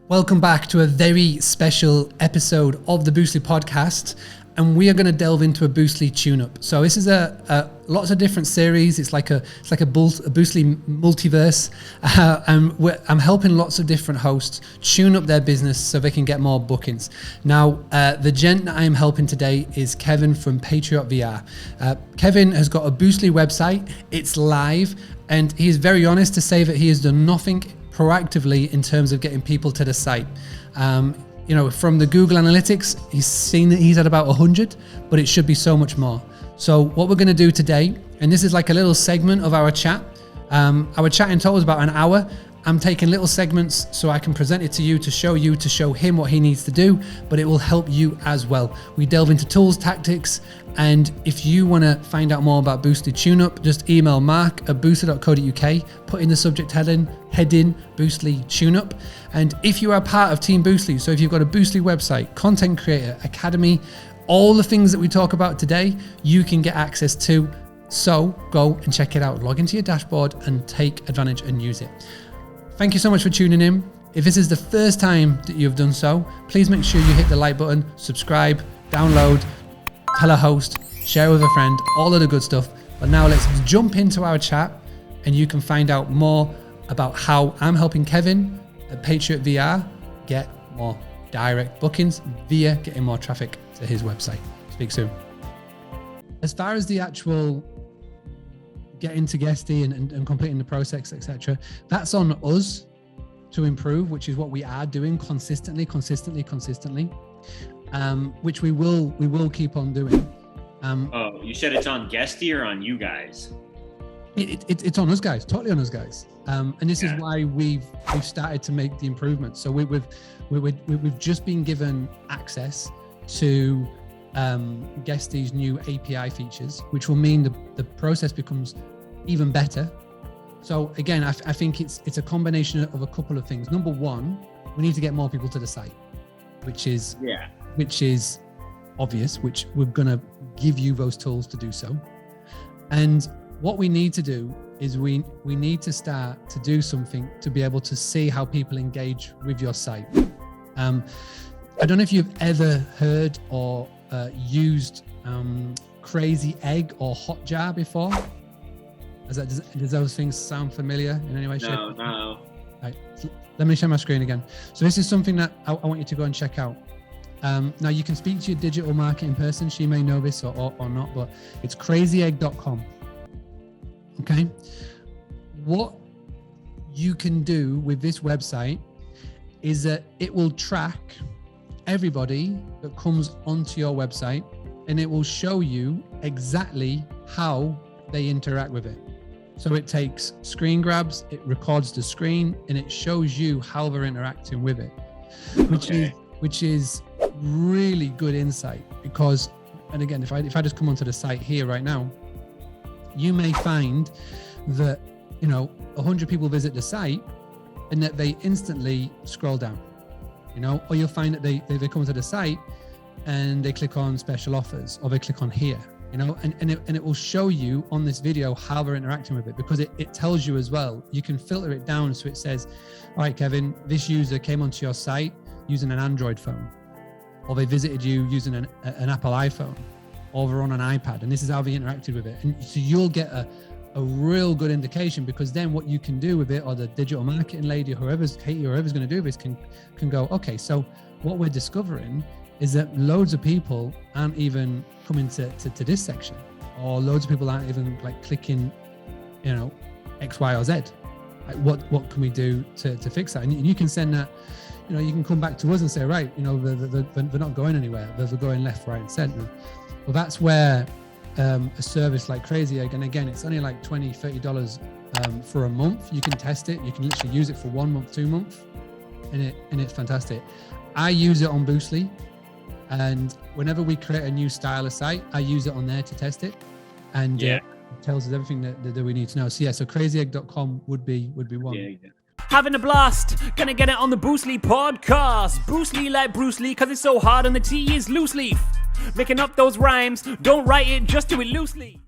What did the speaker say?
Welcome back to a very special episode of the Boostly podcast, and we are going to delve into a Boostly tune-up. So this is a lots of different series. It's like a Boostly multiverse, and I'm helping lots of different hosts tune up their business so they can get more bookings. Now, the gent that I am helping today is Kevin from Patriot VR. Kevin has got a Boostly website. It's live, and he is very honest to say that he has done nothing proactively in terms of getting people to the site. From the Google Analytics, he's seen that he's at about 100, but it should be so much more. So what we're going to do today, and this is like a little segment of our chat. Our chat in total is about an hour. I'm taking little segments so I can present it to you, to show him what he needs to do, but it will help you as well. We delve into tools, tactics, and if you want to find out more about Boostly TuneUp, just email mark@boostly.co.uk, put in the subject heading Boostly TuneUp. And if you are part of Team Boostly, so if you've got a Boostly website, content creator, academy, all the things that we talk about today, you can get access to. So go and check it out. Log into your dashboard and take advantage and use it. Thank you so much for tuning in. If this is the first time that you've done so, please make sure you hit the like button, subscribe, download, tell a host, share with a friend, all of the good stuff. But now let's jump into our chat and you can find out more about how I'm helping Kevin at Patriot VR get more direct bookings via getting more traffic to his website. Speak soon. As far as the actual getting to Guesty and completing the process, etc., that's on us to improve, which is what we are doing consistently, which we will keep on doing. You said it's on Guesty or on you guys? It's on us guys, totally on us guys. And this is why we've started to make the improvements. So we've just been given access to Guesty's new API features, which will mean the process becomes even better. So again, I think it's a combination of a couple of things. Number one, we need to get more people to the site, which is obvious, which we're going to give you those tools to do so. And what we need to do is we need to start to do something to be able to see how people engage with your site. I don't know if you've ever heard or used Crazy Egg or Hotjar before. Does those things sound familiar in any way? No. Right, let me share my screen again. So this is something that I want you to go and check out. Now you can speak to your digital marketing person. She may know this or not, but it's crazyegg.com. Okay. What you can do with this website is that it will track everybody that comes onto your website, and it will show you exactly how they interact with it. So it takes screen grabs, it records the screen, and it shows you how they're interacting with it, which is really good insight. Because, and again, if I just come onto the site here right now, you may find that 100 people visit the site and that they instantly scroll down, or you'll find that they come to the site and they click on special offers, or they click on here, and it will show you on this video how they're interacting with it, because it tells you as well. You can filter it down so it says, all right, Kevin, this user came onto your site using an Android phone, or they visited you using an Apple iPhone, or they're on an iPad, and this is how they interacted with it. And so you'll get a real good indication, because then what you can do with it, or the digital marketing lady, whoever's going to do this can go, okay, so what we're discovering is that loads of people aren't even coming to this section, or loads of people aren't even like clicking, X, Y, or Z. Like what can we do to fix that? And you can send that, you can come back to us and say, right, they're not going anywhere. They're going left, right, and center. Well, that's where a service like Crazy Egg, and again, it's only like $20, $30 for a month. You can test it. You can literally use it for 1 month, 2 months, and it's fantastic. I use it on Boostly, and whenever we create a new style of site, I use it on there to test it, and it tells us everything that we need to know. So crazyegg.com would be one. Yeah. Having a blast, gonna get it on the Boostly podcast. Boostly like Bruce Lee, cause it's so hard and the T is loose leaf. Making up those rhymes, don't write it, just do it loosely.